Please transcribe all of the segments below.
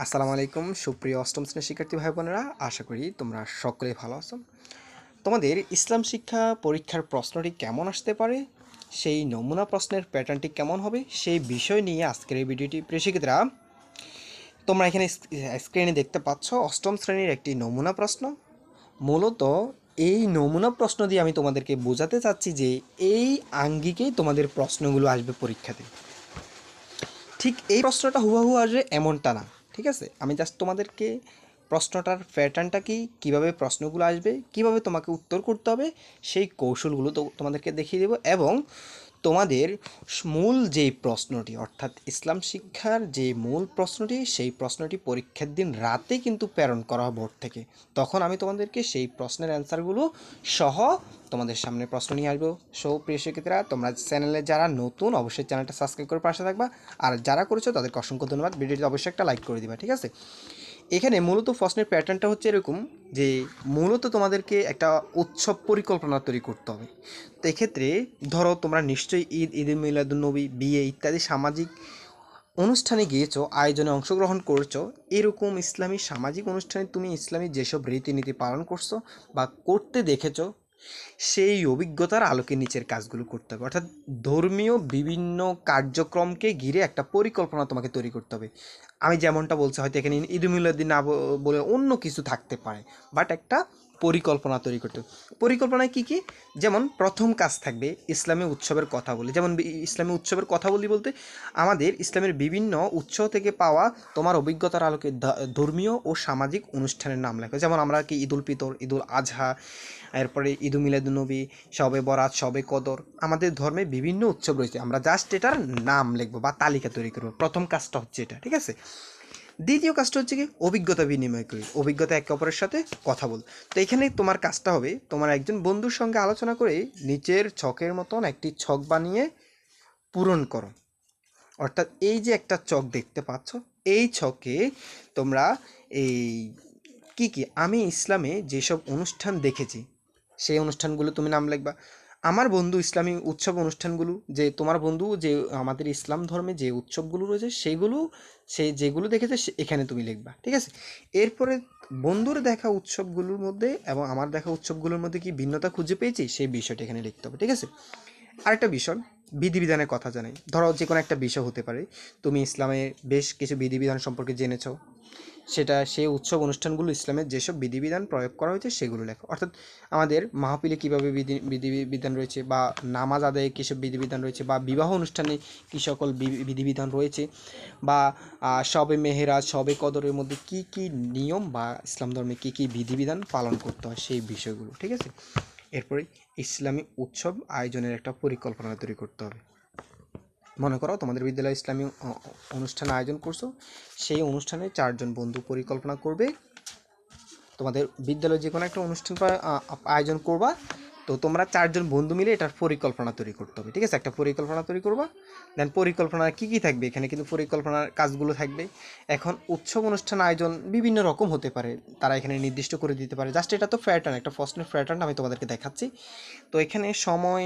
আসসালামু আলাইকুম সুপ্রিয় অষ্টম শ্রেণীর শিক্ষার্থী ভাই বোনেরা, আশা করি তোমরা সকলেই ভালো আছো। তোমাদের ইসলাম শিক্ষা পরীক্ষার প্রশ্নটি কেমন আসতে পারে, সেই নমুনা প্রশ্নের প্যাটার্নটি কেমন হবে, সেই বিষয় নিয়ে আজকের এই ভিডিওটি। প্রিয় শিক্ষার্থীরা, তোমরা এখানে স্ক্রিনে দেখতে পাচ্ছ অষ্টম শ্রেণীর একটি নমুনা প্রশ্ন। মূলত এই নমুনা প্রশ্ন দিয়ে আমি তোমাদেরকে বোঝাতে চাচ্ছি যে এই আঙ্গিকেই তোমাদের প্রশ্নগুলো আসবে পরীক্ষাতে। ঠিক এই প্রশ্নটা হুবহু আসবে এমনটা না, ঠিক আছে? আমি জাস্ট তোমাদেরকে প্রশ্নটার প্যাটার্নটা কি, কীভাবে প্রশ্নগুলো আসবে, কিভাবে তোমাকে উত্তর করতে হবে, সেই কৌশলগুলো তো তোমাদেরকে দেখিয়ে দেবো। এবং তোমাদের মূল যেই প্রশ্নটি, অর্থাৎ ইসলাম শিক্ষার যে মূল প্রশ্নটি, সেই প্রশ্নটি পরীক্ষার দিন রাতে কিন্তু প্রেরণ করা হয় বোর্ড থেকে। তখন আমি তোমাদেরকে সেই প্রশ্নের অ্যান্সারগুলো সহ তোমাদের সামনে প্রশ্ন নিয়ে আসবো। সো প্রিয় শিক্ষার্থীরা, তোমরা চ্যানেলে যারা নতুন অবশ্যই চ্যানেলটা সাবস্ক্রাইব করে পাশে থাকবা, আর যারা করেছো তাদেরকে অসংখ্য ধন্যবাদ। ভিডিওটি অবশ্যই একটা লাইক করে দিবা, ঠিক আছে? এখানে মূলত প্রশ্নের প্যাটার্নটা হচ্ছে এরকম যে মূলত তোমাদেরকে একটা উৎসব পরিকল্পনা তৈরি করতে হবে। তো এক্ষেত্রে ধরো তোমরা নিশ্চয়ই ঈদে মিলাদুন্নবী, বিয়ে ইত্যাদি সামাজিক অনুষ্ঠানে গিয়েছো, আয়োজনে অংশগ্রহণ করছো। এরকম ইসলামী সামাজিক অনুষ্ঠানে তুমি ইসলামী যেসব রীতিনীতি পালন করছো বা করতে দেখেছো, সেই অভিজ্ঞতার আলোকে নিচের কাজগুলো করতে হবে। অর্থাৎ ধর্মীয় বিভিন্ন কার্যক্রমকে ঘিরে একটা পরিকল্পনা তোমাকে তৈরি করতে হবে। আমি যেমনটা বলছি, হয়তো এখানে ঈদ মিলাদুন না বলে অন্য কিছু থাকতে পারে, বাট একটা পরিকল্পনা তৈরি করতে হবে। পরিকল্পনায় কী কী? যেমন প্রথম কাজ থাকবে ইসলামী উৎসবের কথা বলি। যেমন ইসলামী উৎসবের কথা বলতে আমাদের ইসলামের বিভিন্ন উৎসব থেকে পাওয়া তোমার অভিজ্ঞতার আলোকে ধর্মীয় ও সামাজিক অনুষ্ঠানের নাম লেখো। যেমন আমরা কি ঈদুল ফিতর, ঈদুল আজহা, এরপরে ঈদ মিলাদুন্নবী, শবে বরাত, শবে কদর, আমাদের ধর্মে বিভিন্ন উৎসব রয়েছে। আমরা জাস্ট এটার নাম লিখবো বা তালিকা তৈরি করবো। প্রথম কাজটা হচ্ছে এটা, ঠিক আছে? দ্বিতীয় কাজটা হচ্ছে কি, অভিজ্ঞতা বিনিময় করি, অভিজ্ঞতা একে অপরের সাথে কথা বল। তো এখানে তোমার কাজটা হবে, তোমার একজন বন্ধুর সঙ্গে আলোচনা করে নিচের ছকের মতন একটি ছক বানিয়ে পূরণ করো। অর্থাৎ এই যে একটা ছক দেখতে পাচ্ছ, এই ছকে তোমরা এই কি কি আমি ইসলামে যেসব অনুষ্ঠান দেখেছি সেই অনুষ্ঠানগুলো তুমি নাম লিখবা। আমার বন্ধু ইসলামী উৎসব অনুষ্ঠানগুলো, যে তোমার বন্ধু যে আমাদের ইসলাম ধর্মে যে উৎসবগুলো রয়েছে সেগুলো, সে যেগুলো দেখেছে এখানে তুমি লিখবা, ঠিক আছে? এরপরে বন্ধুর দেখা উৎসবগুলোর মধ্যে এবং আমার দেখা উৎসবগুলোর মধ্যে কি ভিন্নতা খুঁজে পেয়েছি, সেই বিষয়টা এখানে লিখতে হবে, ঠিক আছে? আরেকটা বিষয়, বিধিবিধানের কথা জানাই। ধরো যে কোনো একটা বিষয় হতে পারে, তুমি ইসলামে বেশ কিছু বিধিবিধান সম্পর্কে জেনেছো, সেটা সেই উৎসব অনুষ্ঠানগুলো ইসলামের যেসব বিধিবিধান প্রয়োগ করা হয়েছে সেগুলো লেখো। অর্থাৎ আমাদের মাহফিলে কীভাবে বিধিবিধান রয়েছে, বা নামাজ আদায়ে কী সব বিধিবিধান রয়েছে, বা বিবাহ অনুষ্ঠানে কী সকল বিধিবিধান রয়েছে, বা শবে মেহেরাজ, শবে কদরের মধ্যে কী কী নিয়ম বা ইসলাম ধর্মে কী কী বিধিবিধান পালন করতে হয়, সেই বিষয়গুলো, ঠিক আছে? এরপরে ইসলামী উৎসব আয়োজনের একটা পরিকল্পনা তৈরি করতে হবে। মনে করো তোমাদের বিদ্যালয়ে ইসলামী অনুষ্ঠান আয়োজন করছো, সেই অনুষ্ঠানে 4 জন বন্ধু পরিকল্পনা করবে তোমাদের বিদ্যালয়ে যে কোনো একটা অনুষ্ঠান আয়োজন করবা। তো তোমরা 4 জন বন্ধু মিলে এটার পরিকল্পনা তৈরি করতে হবে, ঠিক আছে? একটা পরিকল্পনা তৈরি করবা। দেন পরিকল্পনা কী কী থাকবে, এখানে কিন্তু পরিকল্পনার কাজগুলো থাকবে। এখন উৎসব অনুষ্ঠান আয়োজন বিভিন্ন রকম হতে পারে, তারা এখানে নির্দিষ্ট করে দিতে পারে। জাস্ট এটা তো প্যাটার্ন, একটা প্রশ্নের প্যাটার্ন আমি তোমাদেরকে দেখাচ্ছি। তো এখানে সময়,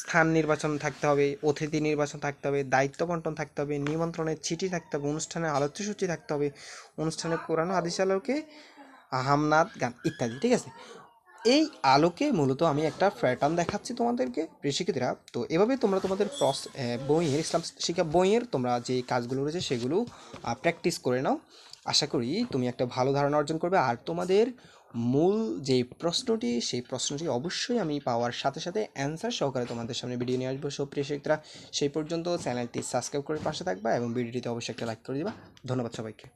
স্থান নির্বাচন থাকতে হবে, অতিথি নির্বাচন থাকতে হবে, দায়িত্ব বন্টন থাকতে হবে, নিমন্ত্রণের চিঠি থাকতে হবে, অনুষ্ঠানের আলোচ্যসূচি থাকতে হবে, অনুষ্ঠানে কোরআন হাদিস আলোকে হামনাদ গান ইত্যাদি, ঠিক আছে? এই আলোকে মূলত আমি একটা প্যাটার্ন দেখাচ্ছি তোমাদেরকে, প্রিয় শিক্ষার্থীরা। তো এভাবে তোমরা তোমাদের বইয়ের ইসলাম শিক্ষা বইয়ের তোমরা যে কাজগুলো রয়েছে সেগুলো প্র্যাকটিস করে নাও। আশা করি তুমি একটা ভালো ধারণা অর্জন করবে। আর তোমাদের মূল যে প্রশ্নটি, সেই প্রশ্নটি অবশ্যই আমি পাওয়ার সাথে সাথে অ্যান্সার সহকারে তোমাদের সামনে ভিডিও নিয়ে আসবো। সব প্রিয় শিক্ষার্থীরা, সেই পর্যন্ত চ্যানেলটি সাবস্ক্রাইব করে পাশে থাকবা এবং ভিডিওটিতে অবশ্যই একটা লাইক করে দিবা। ধন্যবাদ সবাইকে।